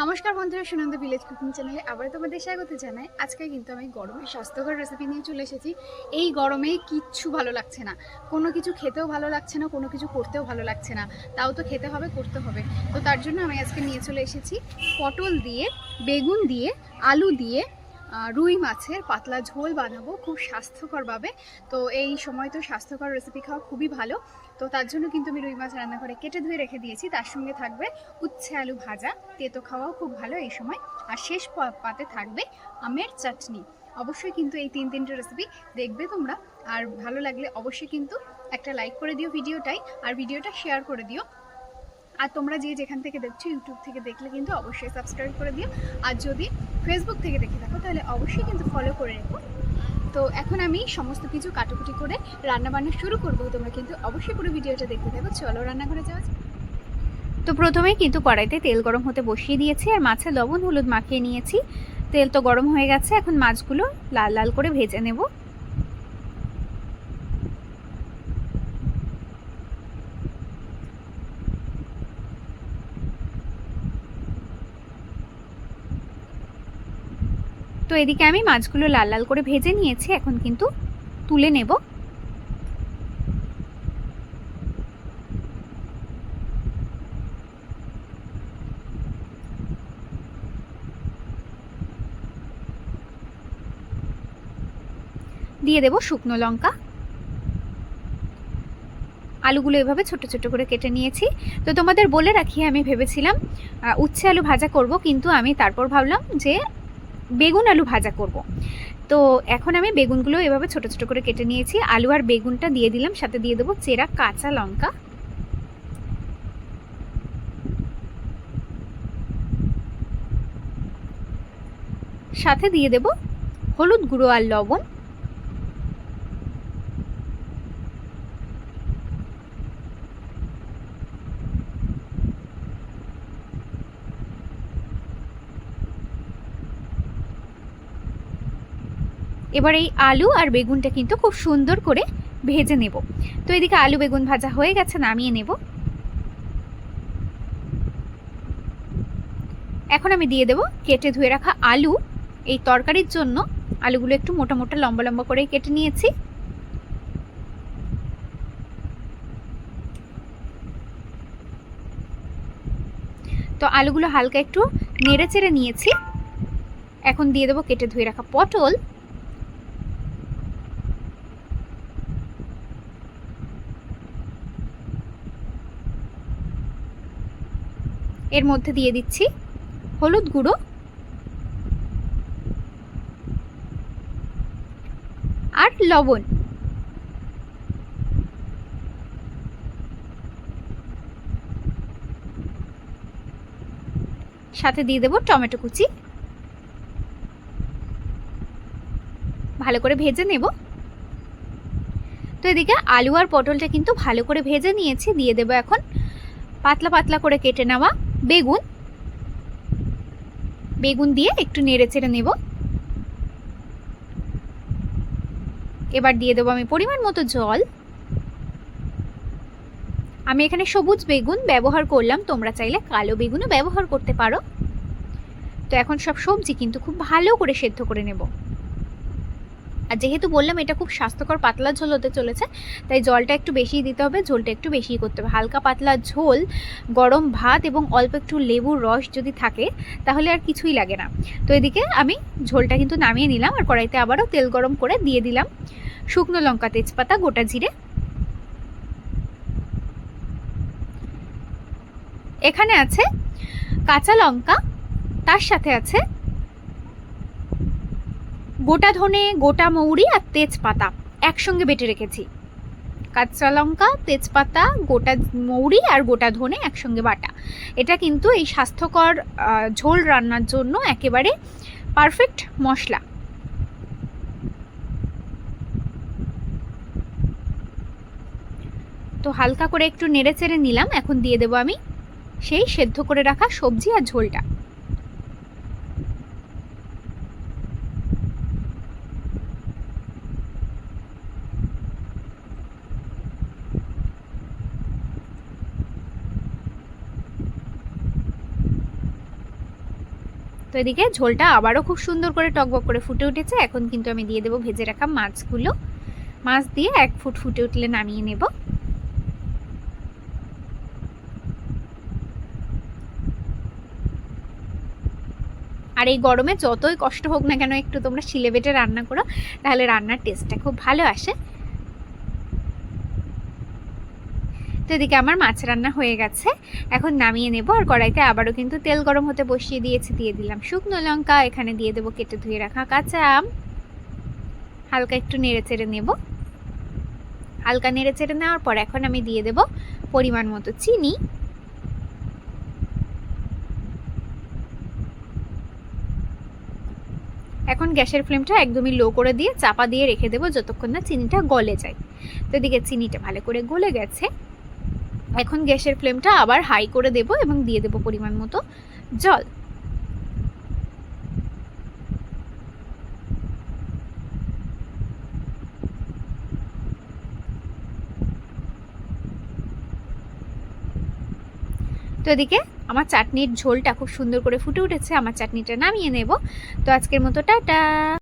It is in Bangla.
নমস্কার বন্ধুরা, সুনন্দা ভিলেজ কুকিং চ্যানেলে আবার তোমাদের স্বাগত জানাই। আজকে কিন্তু আমি গরমে স্বাস্থ্যকর রেসিপি নিয়ে চলে এসেছি। এই গরমে কিচ্ছু ভালো লাগছে না, কোনো কিছু খেতেও ভালো লাগছে না, কোনো কিছু করতেও ভালো লাগছে না। তাও তো খেতে হবে, করতে হবে। তো তার জন্য আমি আজকে নিয়ে চলে এসেছি পটল দিয়ে, বেগুন দিয়ে, আলু দিয়ে রুই মাছের পাতলা ঝোল বানাবো খুব স্বাস্থ্যকরভাবে। তো এই সময় তো স্বাস্থ্যকর রেসিপি খাওয়া খুবই ভালো। তো তার জন্য কিন্তু আমি রুই মাছ রান্না করে কেটে ধুয়ে রেখে দিয়েছি। তার সঙ্গে থাকবে উচ্ছে আলু ভাজা, তেতো খাওয়াও খুব ভালো এই সময়। আর শেষ পাতে থাকবে আমের চাটনি। অবশ্যই কিন্তু এই তিনটে রেসিপি দেখবে তোমরা। আর ভালো লাগলে অবশ্যই কিন্তু একটা লাইক করে দিও ভিডিওটাই, আর ভিডিওটা শেয়ার করে দিও। আর তোমরা যেখান থেকে দেখছো, ইউটিউব থেকে দেখলে কিন্তু অবশ্যই সাবস্ক্রাইব করে দিও। আর যদি ফেসবুক থেকে দেখে থাকো তাহলে অবশ্যই কিন্তু ফলো করে রেখো। তো এখন আমি সমস্ত কিছু কাটাকুটি করে রান্নাবান্না শুরু করবো। তোমরা কিন্তু অবশ্যই পুরো ভিডিওটা দেখতে থাকো। চলো রান্নাঘরে যাওয়া যাক। তো প্রথমেই কিন্তু কড়াইতে তেল গরম হতে বসিয়ে দিয়েছি, আর মাছে লবণ হলুদ মাখিয়ে নিয়েছি। তেল তো গরম হয়ে গেছে, এখন মাছগুলো লাল লাল করে ভেজে নেব। তো এদিকে আমি মাছগুলো লাল লাল করে ভেজে নিয়েছি, এখন কিন্তু তুলে নেব। দিয়ে দেব শুকনো লঙ্কা। আলুগুলো এভাবে ছোট ছোট করে কেটে নিয়েছি। তো তোমাদের বলে রাখি, আমি ভেবেছিলাম উচ্ছে আলু ভাজা করব, কিন্তু আমি তারপর ভাবলাম যে বেগুন আলু ভাজা করব। তো এখন আমি বেগুনগুলো এভাবে ছোট ছোট করে কেটে নিয়েছি। আলু আর বেগুনটা দিয়ে দিলাম, সাথে দিয়ে দেবো চেরা কাঁচা লঙ্কা, সাথে দিয়ে দেব হলুদ গুঁড়ো আর লবণ। এবার এই আলু আর বেগুনটা কিন্তু খুব সুন্দর করে ভেজে নেব। তো এদিকে আলু বেগুন ভাজা হয়ে গেছে, নামিয়ে নেব। এখন আমি দিয়ে দেব কেটে ধুয়ে রাখা আলু। এই তরকারির জন্য আলুগুলো একটু মোটা মোটা লম্বা লম্বা করে কেটে নিয়েছি। তো আলুগুলো হালকা একটু নেড়ে চেড়ে নিয়েছি। এখন দিয়ে দেবো কেটে ধুয়ে রাখা পটল। এর মধ্যে দিয়ে দিচ্ছি হলুদ গুঁড়ো আর লবণ। সাথে দিয়ে দেবো টমেটো কুচি। ভালো করে ভেজে নেব। তো এদিকে আলু আর পটলটা কিন্তু ভালো করে ভেজে নিয়েছি। দিয়ে দেবো এখন পাতলা পাতলা করে কেটে নেওয়া বেগুন। বেগুন দিয়ে একটু নেড়ে চেড়ে নেব। এবার দিয়ে দেবো আমি পরিমাণ মতো জল। আমি এখানে সবুজ বেগুন ব্যবহার করলাম, তোমরা চাইলে কালো বেগুনও ব্যবহার করতে পারো। তো এখন সব সবজি কিন্তু খুব ভালো করে সেদ্ধ করে নেব। আর যেহেতু বললাম এটা খুব স্বাস্থ্যকর পাতলা ঝোল হতে চলেছে, তাই জলটা একটু বেশিই দিতে হবে, ঝোলটা একটু বেশিই করতে হবে। হালকা পাতলা ঝোল, গরম ভাত এবং অল্প একটু লেবুর রস যদি থাকে তাহলে আর কিছুই লাগে না। তো এদিকে আমি ঝোলটা কিন্তু নামিয়ে নিলাম, আর কড়াইতে আবারও তেল গরম করে দিয়ে দিলাম শুকনো লঙ্কা, তেজপাতা, গোটা জিরে। এখানে আছে কাঁচা লঙ্কা, তার সাথে আছে গোটা ধনে, গোটা মৌরি আর তেজপাতা একসঙ্গে বেটে রেখেছি। কাঁচা লঙ্কা, তেজপাতা, গোটা মৌরি আর গোটা ধনে একসঙ্গে বাটা। এটা কিন্তু এই স্বাস্থ্যকর ঝোল রান্নার জন্য একেবারে পারফেক্ট মশলা। তো হালকা করে একটু নেড়ে চেড়ে নিলাম। এখন দিয়ে দেবো আমি সেই সেদ্ধ করে রাখা সবজি আর ঝোলটা। তো এদিকে ঝোলটা আবারও খুব সুন্দর করে টকবক করে ফুটে উঠেছে। এখন কিন্তু আমি দিয়ে দেবো ভেজে রাখা মাছগুলো। মাছ দিয়ে 1 ফুট ফুটে উঠলে নামিয়ে নেব। আর এই গরমে যতই কষ্ট হোক না কেন একটু তোমরা শিলে বেটে রান্না করো, তাহলে রান্নার টেস্টটা খুব ভালো আসে। তো এদিকে আমার মাছ রান্না হয়ে গেছে, এখন নামিয়ে নেব। আর কড়াইতে আবারও কিন্তু তেল গরম হতে বসিয়ে দিয়েছি। দিয়ে দিলাম শুকনো লঙ্কা, এখানে দিয়ে দেবো কেটে ধুয়ে রাখা কাঁচা আম। হালকা একটু নেড়ে চেড়ে নেব। হালকা নেড়ে চেড়ে নেওয়ার পর এখন আমি দিয়ে দেব পরিমাণ মতো চিনি। এখন গ্যাসের ফ্লেমটা একদমই লো করে দিয়ে চাপা দিয়ে রেখে দেবো যতক্ষণ না চিনিটা গলে যায়। তো এদিকে চিনিটা ভালো করে গলে গেছে। এখন গ্যাসের ফ্লেমটা আবার হাই করে দেব এবং দিয়ে দেব পরিমাণ মতো জল। তো এদিকে আমার চাটনির ঝোলটা খুব সুন্দর করে ফুটে উঠেছে। আমার চাটনিটা নামিয়ে নেব। তো আজকের মতো টাটা।